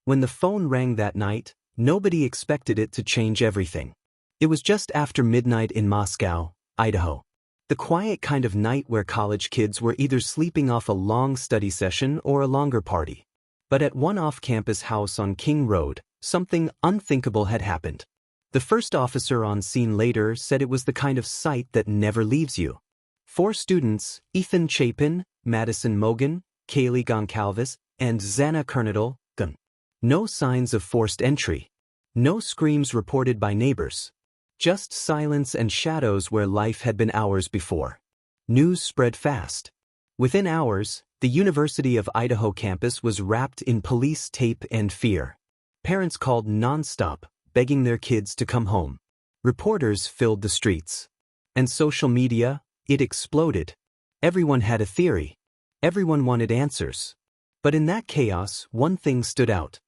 When the phone rang that night, nobody expected it to change everything. It was just after midnight in Moscow, Idaho. The quiet kind of night where college kids were either sleeping off a long study session or a longer party. But at one off-campus house on King Road, something unthinkable had happened. The first officer on scene later said it was the kind of sight that never leaves you. 4 students, Ethan Chapin, Madison Mogan, Kaylee Goncalves, and Xana Kernadal, gone. No signs of forced entry. No screams reported by neighbors. Just silence and shadows where life had been hours before. News spread fast. Within hours, the University of Idaho campus was wrapped in police tape and fear. Parents called nonstop, begging their kids to come home. Reporters filled the streets. And social media, it exploded. Everyone had a theory. Everyone wanted answers. But in that chaos, one thing stood out.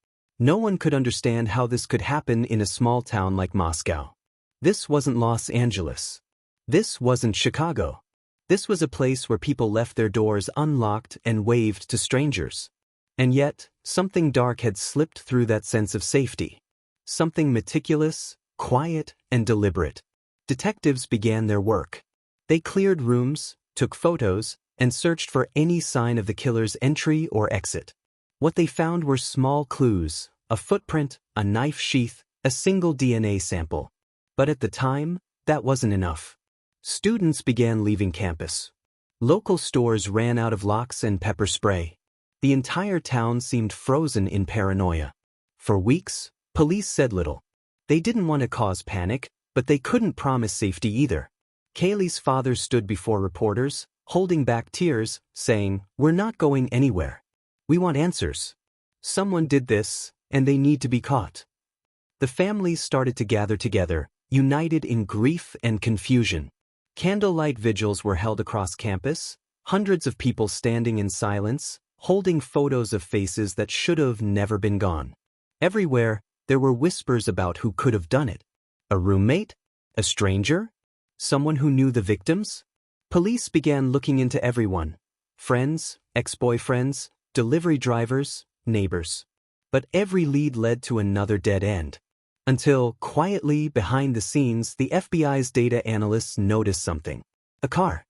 No one could understand how this could happen in a small town like Moscow. This wasn't Los Angeles. This wasn't Chicago. This was a place where people left their doors unlocked and waved to strangers. And yet, something dark had slipped through that sense of safety. Something meticulous, quiet, and deliberate. Detectives began their work. They cleared rooms, took photos, and searched for any sign of the killer's entry or exit. What they found were small clues, a footprint, a knife sheath, a single DNA sample. But at the time, that wasn't enough. Students began leaving campus. Local stores ran out of locks and pepper spray. The entire town seemed frozen in paranoia. For weeks, police said little. They didn't want to cause panic, but they couldn't promise safety either. Kaylee's father stood before reporters, holding back tears, saying, "We're not going anywhere. We want answers. Someone did this, and they need to be caught." The families started to gather together, united in grief and confusion. Candlelight vigils were held across campus, hundreds of people standing in silence, holding photos of faces that should have never been gone. Everywhere, there were whispers about who could have done it. A roommate? A stranger? Someone who knew the victims? Police began looking into everyone. Friends, ex-boyfriends, delivery drivers, neighbors. But every lead led to another dead end. Until, quietly, behind the scenes, the FBI's data analysts noticed something. A car.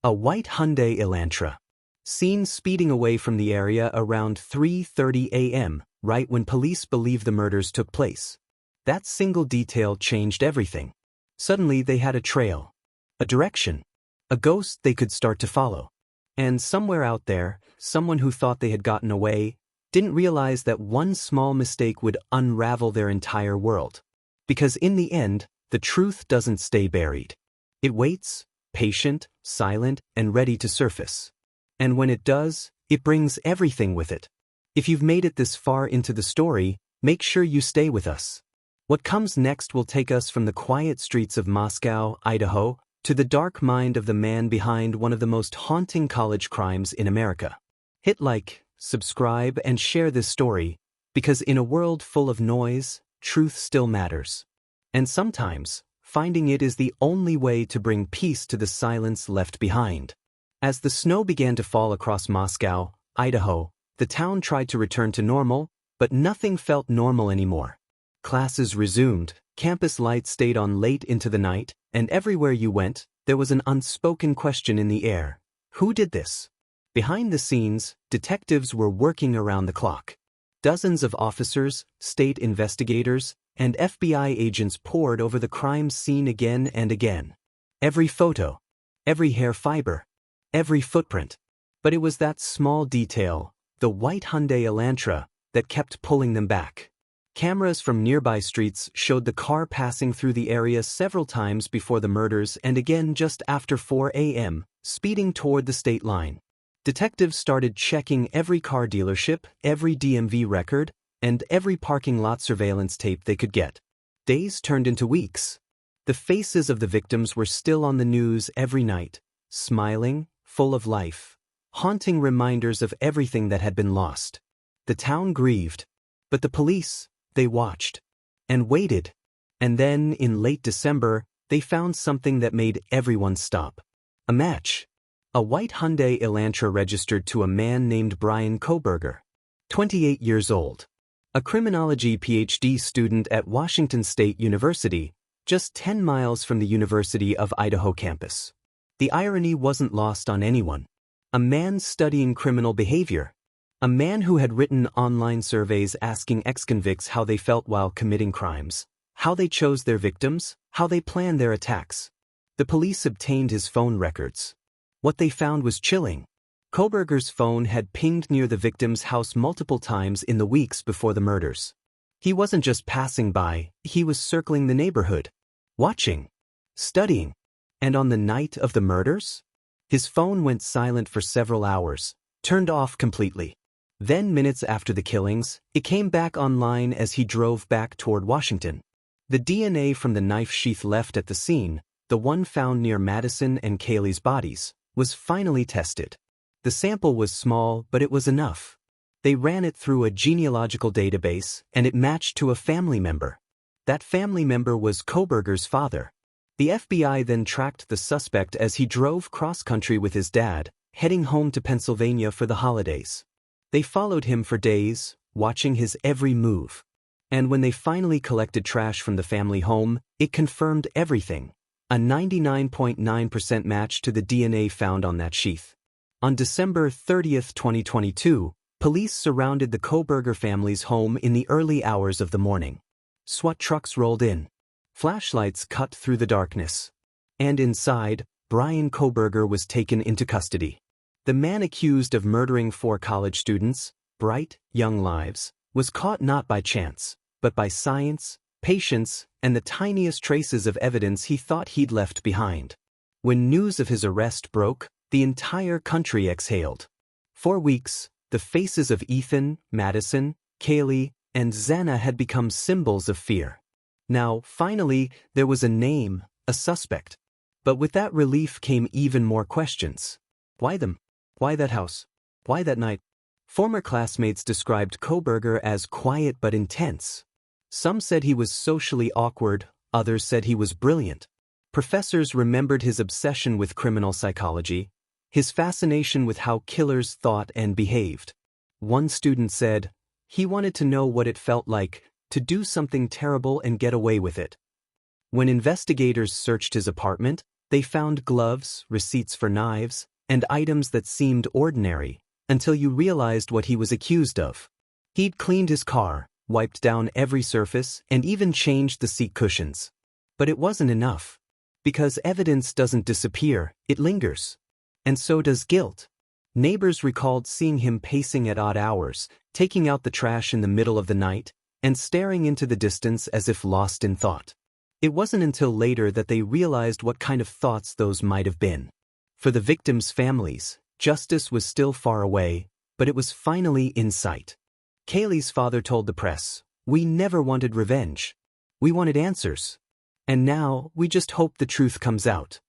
A white Hyundai Elantra. Seen speeding away from the area around 3:30 a.m., right when police believed the murders took place. That single detail changed everything. Suddenly they had a trail. A direction. A ghost they could start to follow. And somewhere out there, someone who thought they had gotten away didn't realize that one small mistake would unravel their entire world. Because in the end, the truth doesn't stay buried. It waits, patient, silent, and ready to surface. And when it does, it brings everything with it. If you've made it this far into the story, make sure you stay with us. What comes next will take us from the quiet streets of Moscow, Idaho, to the dark mind of the man behind one of the most haunting college crimes in America. Hit like, subscribe, and share this story, because in a world full of noise, truth still matters. And sometimes, finding it is the only way to bring peace to the silence left behind. As the snow began to fall across Moscow, Idaho, the town tried to return to normal, but nothing felt normal anymore. Classes resumed, campus lights stayed on late into the night, and everywhere you went, there was an unspoken question in the air. Who did this? Behind the scenes, detectives were working around the clock. Dozens of officers, state investigators, and FBI agents pored over the crime scene again and again. Every photo, every hair fiber, every footprint. But it was that small detail, the white Hyundai Elantra, that kept pulling them back. Cameras from nearby streets showed the car passing through the area several times before the murders and again just after 4 a.m., speeding toward the state line. Detectives started checking every car dealership, every DMV record, and every parking lot surveillance tape they could get. Days turned into weeks. The faces of the victims were still on the news every night, smiling, full of life, haunting reminders of everything that had been lost. The town grieved, but the police, they watched and waited. And then, in late December, they found something that made everyone stop. A match. A white Hyundai Elantra registered to a man named Bryan Kohberger, 28 years old. a criminology PhD student at Washington State University, just 10 miles from the University of Idaho campus. The irony wasn't lost on anyone. A man studying criminal behavior. A man who had written online surveys asking ex-convicts how they felt while committing crimes, how they chose their victims, how they planned their attacks. The police obtained his phone records. What they found was chilling. Kohberger's phone had pinged near the victim's house multiple times in the weeks before the murders. He wasn't just passing by, he was circling the neighborhood, watching, studying. And on the night of the murders, his phone went silent for several hours, turned off completely. Then minutes after the killings, it came back online as he drove back toward Washington. The DNA from the knife sheath left at the scene, the one found near Madison and Kaylee's bodies, was finally tested. The sample was small, but it was enough. They ran it through a genealogical database, and it matched to a family member. That family member was Kohberger's father. The FBI then tracked the suspect as he drove cross-country with his dad, heading home to Pennsylvania for the holidays. They followed him for days, watching his every move. And when they finally collected trash from the family home, it confirmed everything. A 99.9% match to the DNA found on that sheath. On December 30, 2022, police surrounded the Kohberger family's home in the early hours of the morning. SWAT trucks rolled in. Flashlights cut through the darkness. And inside, Bryan Kohberger was taken into custody. The man accused of murdering 4 college students, bright, young lives, was caught not by chance, but by science, patience, and the tiniest traces of evidence he thought he'd left behind. When news of his arrest broke, the entire country exhaled. For weeks, the faces of Ethan, Madison, Kaylee, and Xana had become symbols of fear. Now, finally, there was a name, a suspect. But with that relief came even more questions. Why them? Why that house? Why that night? Former classmates described Kohberger as quiet but intense. Some said he was socially awkward, others said he was brilliant. Professors remembered his obsession with criminal psychology, his fascination with how killers thought and behaved. One student said, he wanted to know what it felt like to do something terrible and get away with it. When investigators searched his apartment, they found gloves, receipts for knives, and items that seemed ordinary, until you realized what he was accused of. He'd cleaned his car, wiped down every surface, and even changed the seat cushions. But it wasn't enough. Because evidence doesn't disappear, it lingers. And so does guilt. Neighbors recalled seeing him pacing at odd hours, taking out the trash in the middle of the night, and staring into the distance as if lost in thought. It wasn't until later that they realized what kind of thoughts those might have been. For the victims' families, justice was still far away, but it was finally in sight. Kaylee's father told the press, "We never wanted revenge. We wanted answers. And now, we just hope the truth comes out."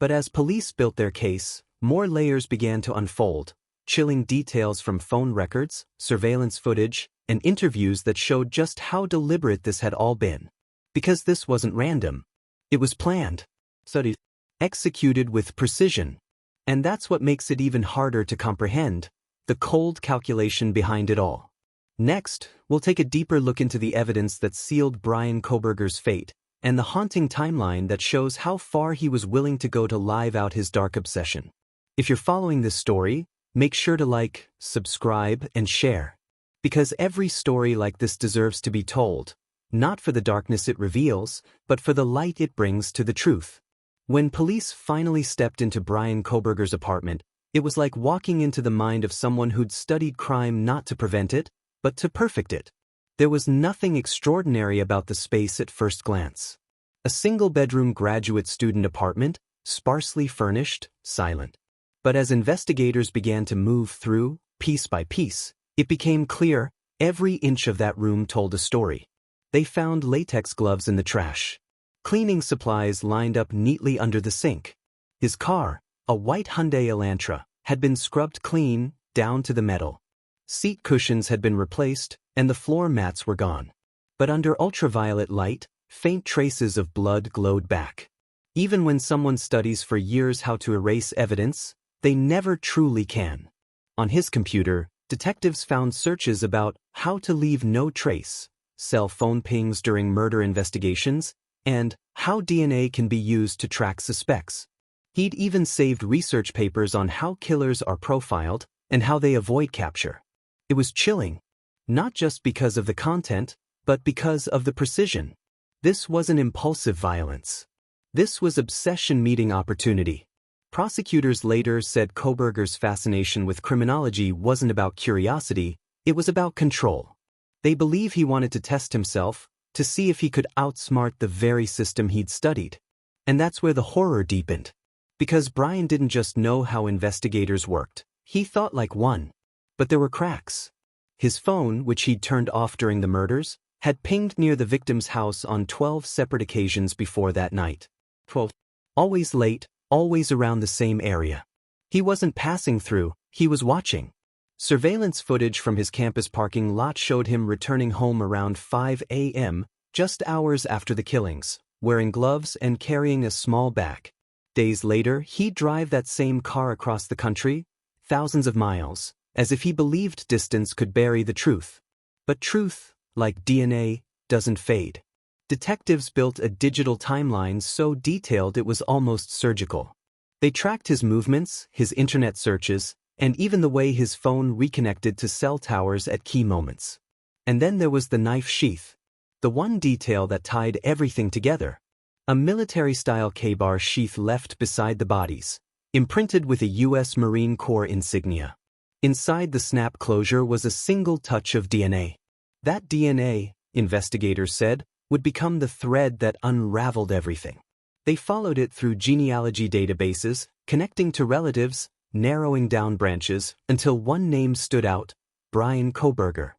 But as police built their case, more layers began to unfold, chilling details from phone records, surveillance footage, and interviews that showed just how deliberate this had all been. Because this wasn't random. It was planned, studied, executed with precision. And that's what makes it even harder to comprehend, the cold calculation behind it all. Next, we'll take a deeper look into the evidence that sealed Bryan Kohberger's fate, and the haunting timeline that shows how far he was willing to go to live out his dark obsession. If you're following this story, make sure to like, subscribe, and share. Because every story like this deserves to be told, not for the darkness it reveals, but for the light it brings to the truth. When police finally stepped into Bryan Kohberger's apartment, it was like walking into the mind of someone who'd studied crime not to prevent it, but to perfect it. There was nothing extraordinary about the space at first glance. A single-bedroom graduate student apartment, sparsely furnished, silent. But as investigators began to move through, piece by piece, it became clear every inch of that room told a story. They found latex gloves in the trash. Cleaning supplies lined up neatly under the sink. His car, a white Hyundai Elantra, had been scrubbed clean, down to the metal. Seat cushions had been replaced, and the floor mats were gone. But under ultraviolet light, faint traces of blood glowed back. Even when someone studies for years how to erase evidence, they never truly can. On his computer, Detectives found searches about how to leave no trace, cell phone pings during murder investigations, and how DNA can be used to track suspects. He'd even saved research papers on how killers are profiled and how they avoid capture. It was chilling, not just because of the content, but because of the precision. This wasn't impulsive violence. This was obsession meeting opportunity. Prosecutors later said Kohberger's fascination with criminology wasn't about curiosity, it was about control. They believe he wanted to test himself, to see if he could outsmart the very system he'd studied. And that's where the horror deepened. Because Bryan didn't just know how investigators worked, he thought like one. But there were cracks. His phone, which he'd turned off during the murders, had pinged near the victim's house on 12 separate occasions before that night. 12. Always late, always around the same area. He wasn't passing through, he was watching. Surveillance footage from his campus parking lot showed him returning home around 5 a.m., just hours after the killings, wearing gloves and carrying a small bag. Days later, he'd drive that same car across the country, thousands of miles, as if he believed distance could bury the truth. But truth, like DNA, doesn't fade. Detectives built a digital timeline so detailed it was almost surgical. They tracked his movements, his internet searches, and even the way his phone reconnected to cell towers at key moments. And then there was the knife sheath. The one detail that tied everything together. A military-style K-bar sheath left beside the bodies, imprinted with a U.S. Marine Corps insignia. Inside the snap closure was a single touch of DNA. That DNA, investigators said, would become the thread that unraveled everything. They followed it through genealogy databases, connecting to relatives, narrowing down branches, until one name stood out, Bryan Kohberger.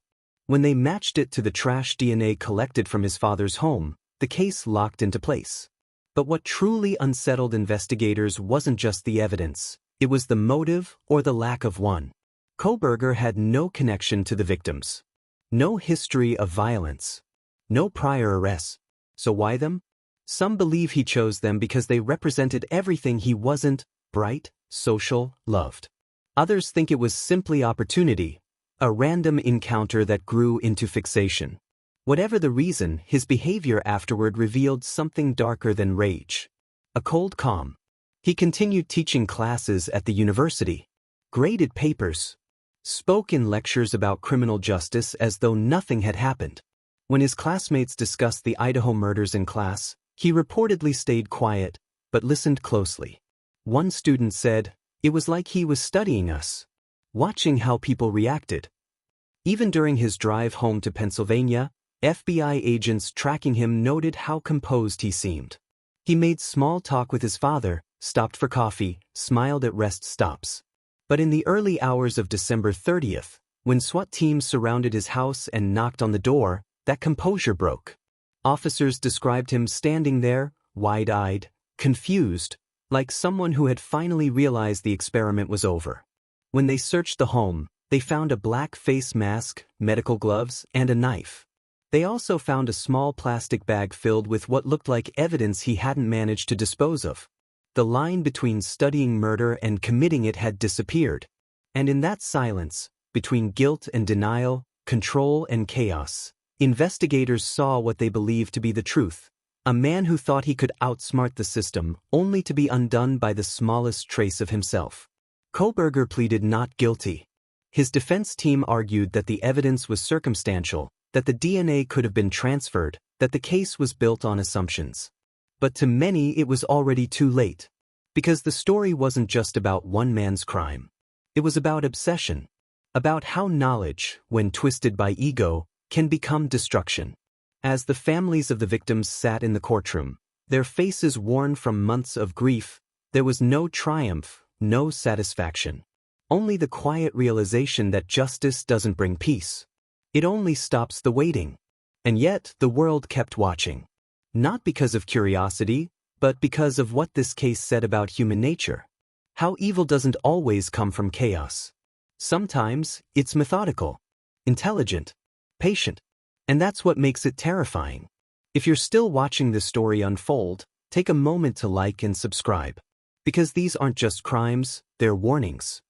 When they matched it to the trash DNA collected from his father's home, the case locked into place. But what truly unsettled investigators wasn't just the evidence, it was the motive or the lack of one. Kohberger had no connection to the victims. No history of violence. No prior arrests. So why them? Some believe he chose them because they represented everything he wasn't: bright, social, loved. Others think it was simply opportunity, a random encounter that grew into fixation. Whatever the reason, his behavior afterward revealed something darker than rage. A cold calm. He continued teaching classes at the university, graded papers, spoke in lectures about criminal justice as though nothing had happened. When his classmates discussed the Idaho murders in class, he reportedly stayed quiet, but listened closely. One student said, "It was like he was studying us, watching how people reacted." Even during his drive home to Pennsylvania, FBI agents tracking him noted how composed he seemed. He made small talk with his father, stopped for coffee, smiled at rest stops. But in the early hours of December 30th, when SWAT teams surrounded his house and knocked on the door, that composure broke. Officers described him standing there, wide-eyed, confused, like someone who had finally realized the experiment was over. When they searched the home, they found a black face mask, medical gloves, and a knife. They also found a small plastic bag filled with what looked like evidence he hadn't managed to dispose of. The line between studying murder and committing it had disappeared. And in that silence, between guilt and denial, control and chaos, investigators saw what they believed to be the truth. A man who thought he could outsmart the system, only to be undone by the smallest trace of himself. Kohberger pleaded not guilty. His defense team argued that the evidence was circumstantial, that the DNA could have been transferred, that the case was built on assumptions. But to many it was already too late. Because the story wasn't just about one man's crime. It was about obsession. About how knowledge, when twisted by ego, can become destruction. As the families of the victims sat in the courtroom, their faces worn from months of grief, there was no triumph, no satisfaction. Only the quiet realization that justice doesn't bring peace. It only stops the waiting. And yet, the world kept watching. Not because of curiosity, but because of what this case said about human nature. How evil doesn't always come from chaos. Sometimes, it's methodical, intelligent, patient. And that's what makes it terrifying. If you're still watching this story unfold, take a moment to like and subscribe. Because these aren't just crimes, they're warnings.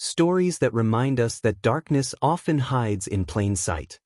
Stories that remind us that darkness often hides in plain sight.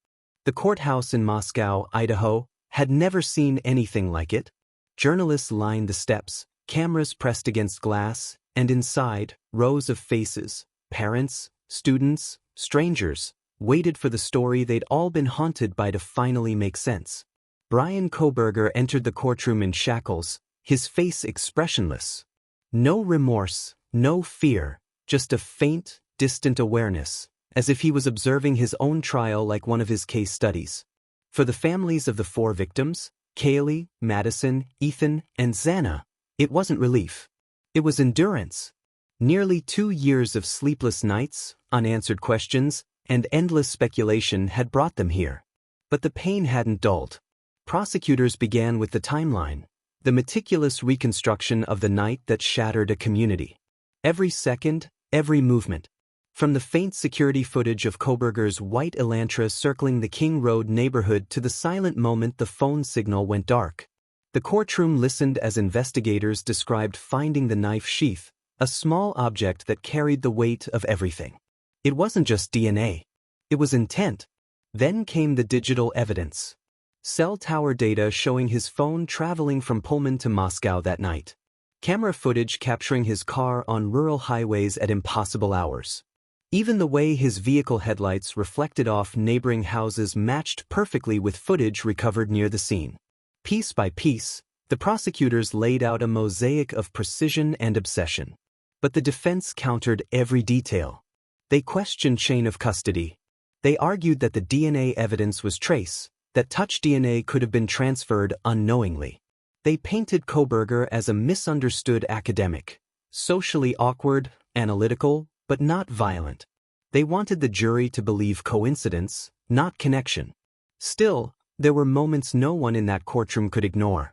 The courthouse in Moscow, Idaho, had never seen anything like it. Journalists lined the steps, cameras pressed against glass, and inside, rows of faces, parents, students, strangers, waited for the story they'd all been haunted by to finally make sense. Bryan Kohberger entered the courtroom in shackles, his face expressionless. No remorse, no fear, just a faint, distant awareness, as if he was observing his own trial like one of his case studies. For the families of the 4 victims, Kaylee, Madison, Ethan, and Xana, it wasn't relief. It was endurance. Nearly 2 years of sleepless nights, unanswered questions, and endless speculation had brought them here. But the pain hadn't dulled. Prosecutors began with the timeline, the meticulous reconstruction of the night that shattered a community. Every second, every movement. From the faint security footage of Kohberger's white Elantra circling the King Road neighborhood to the silent moment the phone signal went dark. The courtroom listened as investigators described finding the knife sheath, a small object that carried the weight of everything. It wasn't just DNA. It was intent. Then came the digital evidence. Cell tower data showing his phone traveling from Pullman to Moscow that night. Camera footage capturing his car on rural highways at impossible hours. Even the way his vehicle headlights reflected off neighboring houses matched perfectly with footage recovered near the scene. Piece by piece, the prosecutors laid out a mosaic of precision and obsession. But the defense countered every detail. They questioned chain of custody. They argued that the DNA evidence was trace, that touch DNA could have been transferred unknowingly. They painted Kohberger as a misunderstood academic, socially awkward, analytical, but not violent. They wanted the jury to believe coincidence, not connection. Still, there were moments no one in that courtroom could ignore.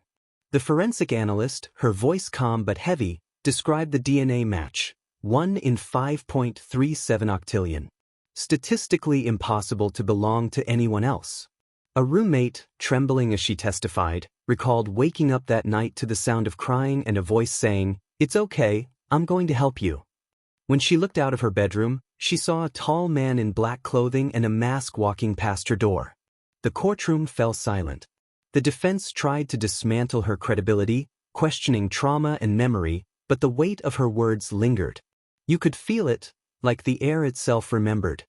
The forensic analyst, her voice calm but heavy, described the DNA match, 1 in 5.37 octillion. Statistically impossible to belong to anyone else. A roommate, trembling as she testified, recalled waking up that night to the sound of crying and a voice saying, "It's okay, I'm going to help you." When she looked out of her bedroom, she saw a tall man in black clothing and a mask walking past her door. The courtroom fell silent. The defense tried to dismantle her credibility, questioning trauma and memory, but the weight of her words lingered. You could feel it, like the air itself remembered.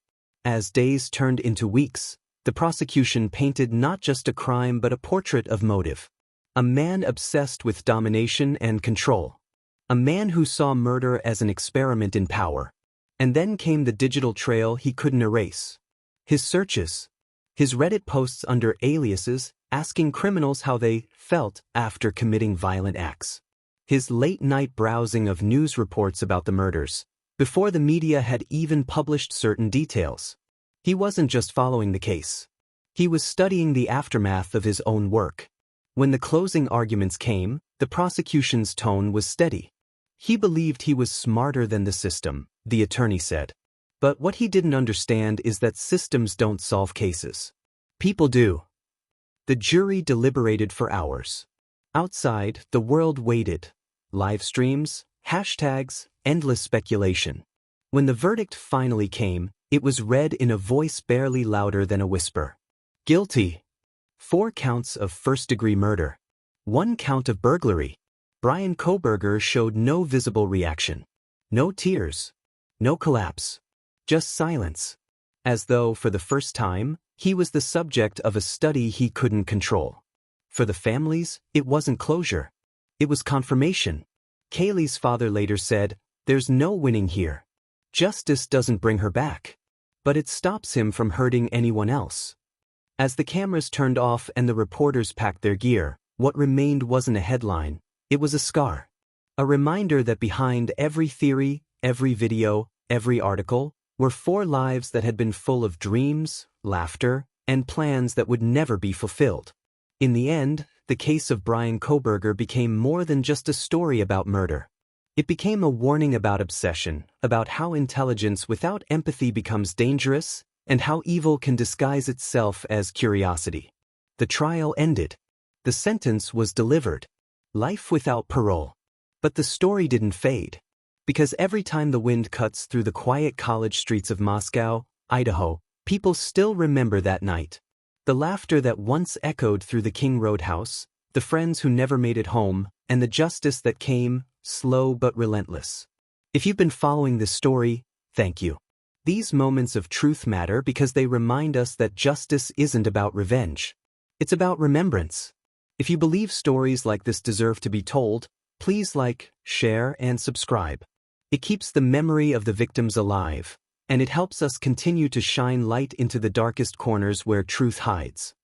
As days turned into weeks, the prosecution painted not just a crime but a portrait of motive. A man obsessed with domination and control. A man who saw murder as an experiment in power. And then came the digital trail he couldn't erase. His searches. His Reddit posts under aliases, asking criminals how they felt after committing violent acts. His late-night browsing of news reports about the murders, before the media had even published certain details. He wasn't just following the case. He was studying the aftermath of his own work. When the closing arguments came, the prosecution's tone was steady. He believed he was smarter than the system, the attorney said. But what he didn't understand is that systems don't solve cases. People do. The jury deliberated for hours. Outside, the world waited. Live streams, hashtags, endless speculation. When the verdict finally came, it was read in a voice barely louder than a whisper. Guilty. 4 counts of first-degree murder. 1 count of burglary. Bryan Kohberger showed no visible reaction. No tears. No collapse. Just silence. As though, for the first time, he was the subject of a study he couldn't control. For the families, it wasn't closure. It was confirmation. Kaylee's father later said, "There's no winning here. Justice doesn't bring her back. But it stops him from hurting anyone else." As the cameras turned off and the reporters packed their gear, what remained wasn't a headline, it was a scar. A reminder that behind every theory, every video, every article, were 4 lives that had been full of dreams, laughter, and plans that would never be fulfilled. In the end, the case of Bryan Kohberger became more than just a story about murder. It became a warning about obsession, about how intelligence without empathy becomes dangerous, and how evil can disguise itself as curiosity. The trial ended. The sentence was delivered. Life without parole. But the story didn't fade. Because every time the wind cuts through the quiet college streets of Moscow, Idaho, people still remember that night. The laughter that once echoed through the King Roadhouse, the friends who never made it home, and the justice that came, slow but relentless. If you've been following this story, thank you. These moments of truth matter because they remind us that justice isn't about revenge. It's about remembrance. If you believe stories like this deserve to be told, please like, share, and subscribe. It keeps the memory of the victims alive, and it helps us continue to shine light into the darkest corners where truth hides.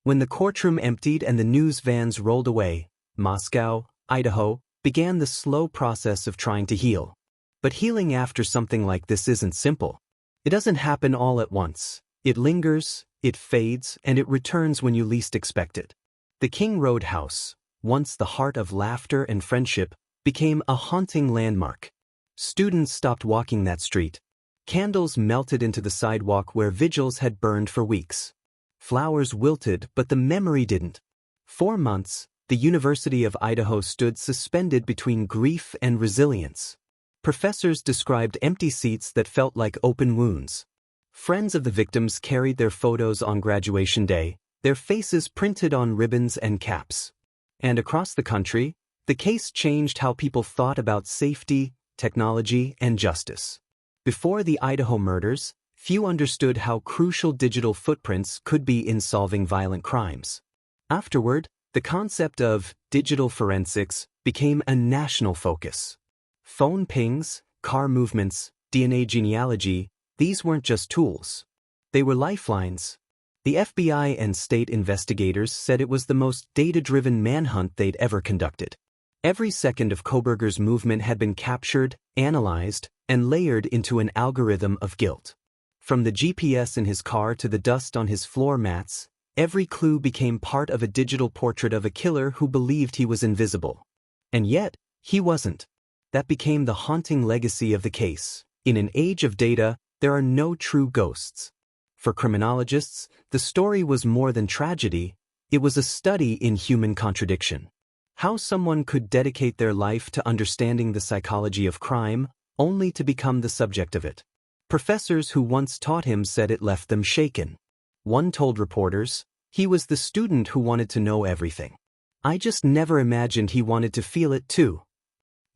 When the courtroom emptied and the news vans rolled away, Moscow, Idaho, began the slow process of trying to heal. But healing after something like this isn't simple. It doesn't happen all at once. It lingers, it fades, and it returns when you least expect it. The King Roadhouse, once the heart of laughter and friendship, became a haunting landmark. Students stopped walking that street. Candles melted into the sidewalk where vigils had burned for weeks. Flowers wilted, but the memory didn't. For months, the University of Idaho stood suspended between grief and resilience. Professors described empty seats that felt like open wounds. Friends of the victims carried their photos on graduation day, their faces printed on ribbons and caps. And across the country, the case changed how people thought about safety, technology, and justice. Before the Idaho murders, few understood how crucial digital footprints could be in solving violent crimes. Afterward, the concept of digital forensics became a national focus. Phone pings, car movements, DNA genealogy, these weren't just tools. They were lifelines. The FBI and state investigators said it was the most data-driven manhunt they'd ever conducted. Every second of Kohberger's movement had been captured, analyzed, and layered into an algorithm of guilt. From the GPS in his car to the dust on his floor mats, every clue became part of a digital portrait of a killer who believed he was invisible. And yet, he wasn't. That became the haunting legacy of the case. In an age of data, there are no true ghosts. For criminologists, the story was more than tragedy, it was a study in human contradiction. How someone could dedicate their life to understanding the psychology of crime, only to become the subject of it. Professors who once taught him said it left them shaken. One told reporters, he was the student who wanted to know everything. I just never imagined he wanted to feel it too.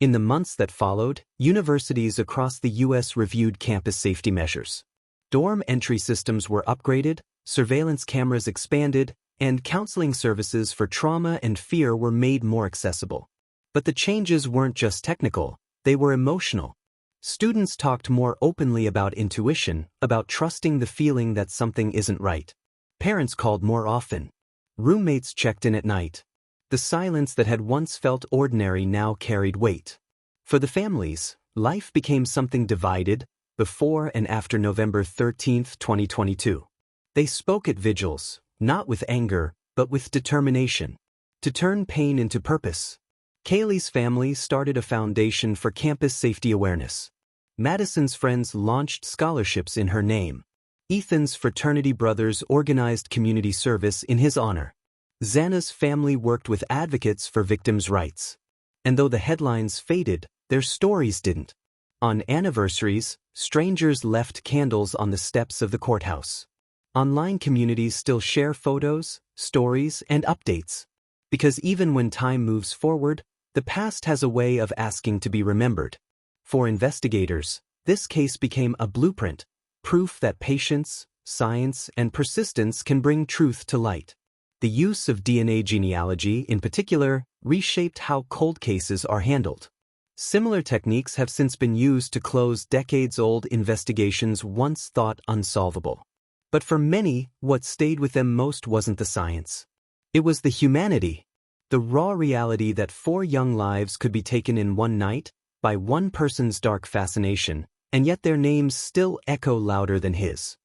In the months that followed, universities across the U.S. reviewed campus safety measures. Dorm entry systems were upgraded, surveillance cameras expanded, and counseling services for trauma and fear were made more accessible. But the changes weren't just technical, they were emotional. Students talked more openly about intuition, about trusting the feeling that something isn't right. Parents called more often. Roommates checked in at night. The silence that had once felt ordinary now carried weight. For the families, life became something divided, before and after November 13, 2022. They spoke at vigils, not with anger, but with determination. To turn pain into purpose. Kaylee's family started a foundation for campus safety awareness. Madison's friends launched scholarships in her name. Ethan's fraternity brothers organized community service in his honor. Xana's family worked with advocates for victims' rights. And though the headlines faded, their stories didn't. On anniversaries, strangers left candles on the steps of the courthouse. Online communities still share photos, stories, and updates. Because even when time moves forward, the past has a way of asking to be remembered. For investigators, this case became a blueprint, proof that patience, science, and persistence can bring truth to light. The use of DNA genealogy, in particular, reshaped how cold cases are handled. Similar techniques have since been used to close decades-old investigations once thought unsolvable. But for many, what stayed with them most wasn't the science. It was the humanity, the raw reality that 4 young lives could be taken in one night by one person's dark fascination, and yet their names still echo louder than his.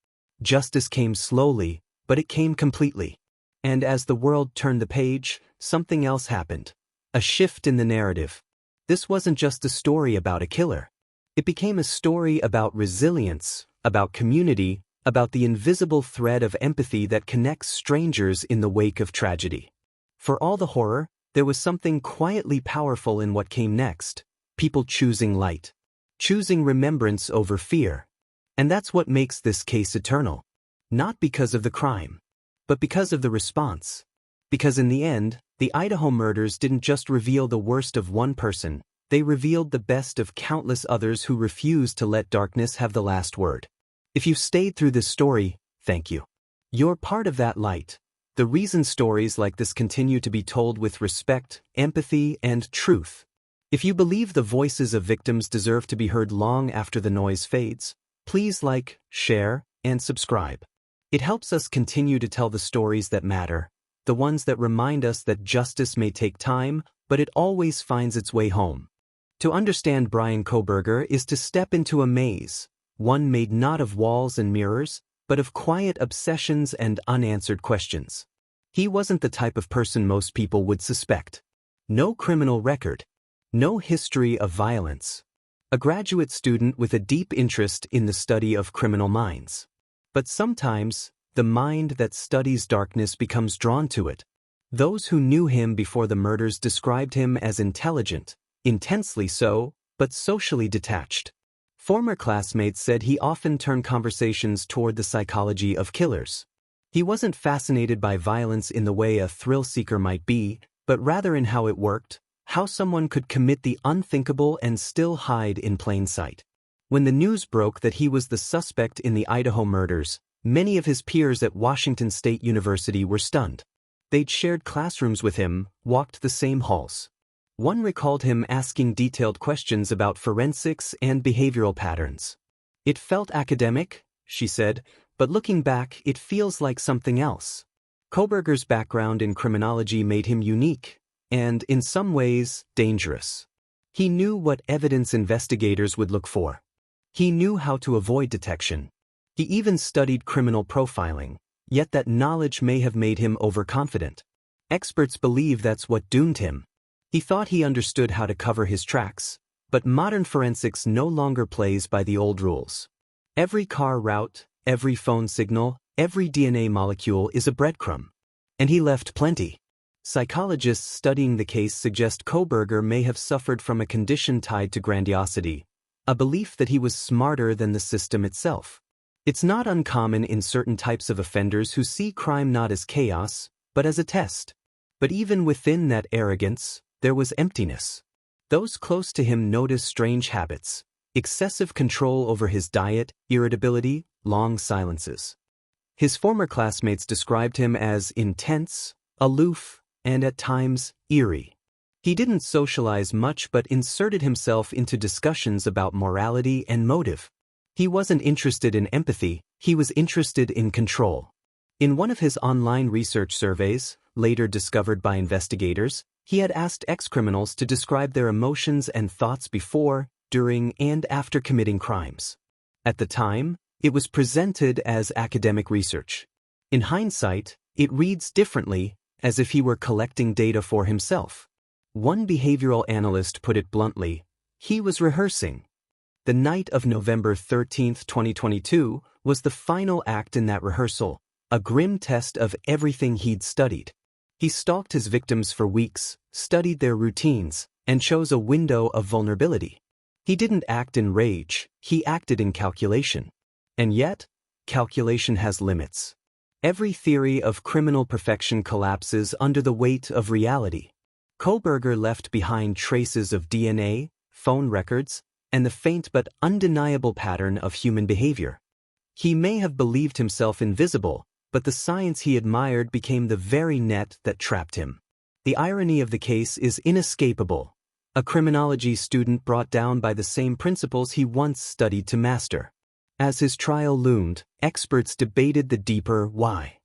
Justice came slowly, but it came completely. And as the world turned the page, something else happened. A shift in the narrative. This wasn't just a story about a killer. It became a story about resilience, about community, about the invisible thread of empathy that connects strangers in the wake of tragedy. For all the horror, there was something quietly powerful in what came next, people choosing light. choosing remembrance over fear. And that's what makes this case eternal. Not because of the crime, but because of the response. Because in the end, the Idaho murders didn't just reveal the worst of one person, they revealed the best of countless others who refused to let darkness have the last word. If you've stayed through this story, thank you. You're part of that light. The reason stories like this continue to be told with respect, empathy, and truth. If you believe the voices of victims deserve to be heard long after the noise fades, please like, share, and subscribe. It helps us continue to tell the stories that matter, the ones that remind us that justice may take time, but it always finds its way home. To understand Bryan Kohberger is to step into a maze, one made not of walls and mirrors, but of quiet obsessions and unanswered questions. He wasn't the type of person most people would suspect. No criminal record. No history of violence. A graduate student with a deep interest in the study of criminal minds. But sometimes, the mind that studies darkness becomes drawn to it. Those who knew him before the murders described him as intelligent, intensely so, but socially detached. Former classmates said he often turned conversations toward the psychology of killers. He wasn't fascinated by violence in the way a thrill-seeker might be, but rather in how it worked, how someone could commit the unthinkable and still hide in plain sight. When the news broke that he was the suspect in the Idaho murders, many of his peers at Washington State University were stunned. They'd shared classrooms with him, walked the same halls. One recalled him asking detailed questions about forensics and behavioral patterns. "It felt academic," she said, "but looking back, it feels like something else." Kohberger's background in criminology made him unique, and, in some ways, dangerous. He knew what evidence investigators would look for. He knew how to avoid detection. He even studied criminal profiling, yet that knowledge may have made him overconfident. Experts believe that's what doomed him. He thought he understood how to cover his tracks, but modern forensics no longer plays by the old rules. Every car route, every phone signal, every DNA molecule is a breadcrumb. And he left plenty. Psychologists studying the case suggest Kohberger may have suffered from a condition tied to grandiosity, a belief that he was smarter than the system itself. It's not uncommon in certain types of offenders who see crime not as chaos, but as a test. But even within that arrogance, there was emptiness. Those close to him noticed strange habits, excessive control over his diet, irritability, long silences. His former classmates described him as intense, aloof, and at times, eerie. He didn't socialize much but inserted himself into discussions about morality and motive. He wasn't interested in empathy, he was interested in control. In one of his online research surveys, later discovered by investigators, he had asked ex-criminals to describe their emotions and thoughts before, during, and after committing crimes. At the time, it was presented as academic research. In hindsight, it reads differently, as if he were collecting data for himself. One behavioral analyst put it bluntly, he was rehearsing. The night of November 13, 2022, was the final act in that rehearsal, a grim test of everything he'd studied. He stalked his victims for weeks, studied their routines, and chose a window of vulnerability. He didn't act in rage, he acted in calculation. And yet, calculation has limits. Every theory of criminal perfection collapses under the weight of reality. Kohberger left behind traces of DNA, phone records, and the faint but undeniable pattern of human behavior. He may have believed himself invisible, but the science he admired became the very net that trapped him. The irony of the case is inescapable. A criminology student brought down by the same principles he once studied to master. As his trial loomed, experts debated the deeper why.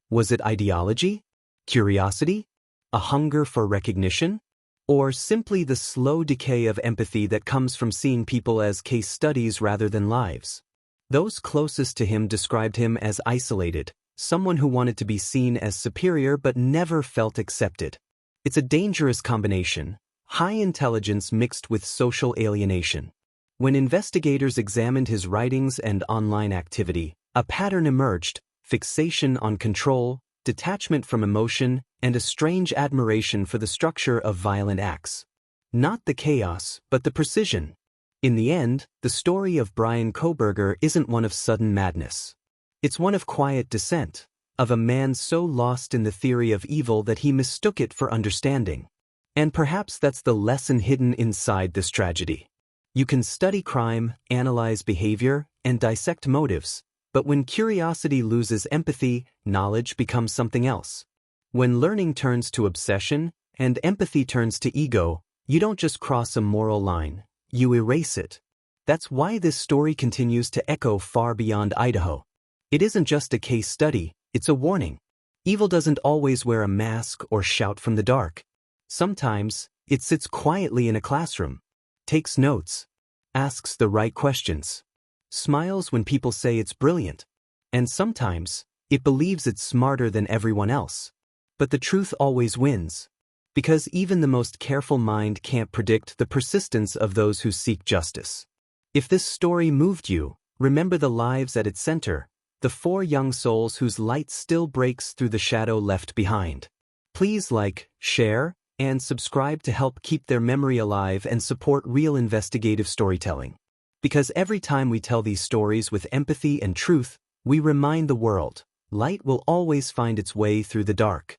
Was it ideology? Curiosity? A hunger for recognition? Or simply the slow decay of empathy that comes from seeing people as case studies rather than lives? Those closest to him described him as isolated, someone who wanted to be seen as superior but never felt accepted. It's a dangerous combination, high intelligence mixed with social alienation. When investigators examined his writings and online activity, a pattern emerged: fixation on control, detachment from emotion, and a strange admiration for the structure of violent acts. Not the chaos, but the precision. In the end, the story of Bryan Kohberger isn't one of sudden madness. It's one of quiet descent, of a man so lost in the theory of evil that he mistook it for understanding. And perhaps that's the lesson hidden inside this tragedy. You can study crime, analyze behavior, and dissect motives, but when curiosity loses empathy, knowledge becomes something else. When learning turns to obsession, and empathy turns to ego, you don't just cross a moral line, you erase it. That's why this story continues to echo far beyond Idaho. It isn't just a case study, it's a warning. Evil doesn't always wear a mask or shout from the dark. Sometimes, it sits quietly in a classroom, takes notes, asks the right questions, smiles when people say it's brilliant, and sometimes, it believes it's smarter than everyone else. But the truth always wins, because even the most careful mind can't predict the persistence of those who seek justice. If this story moved you, remember the lives at its center, the 4 young souls whose light still breaks through the shadow left behind. Please like, share, and subscribe to help keep their memory alive and support real investigative storytelling. Because every time we tell these stories with empathy and truth, we remind the world, light will always find its way through the dark.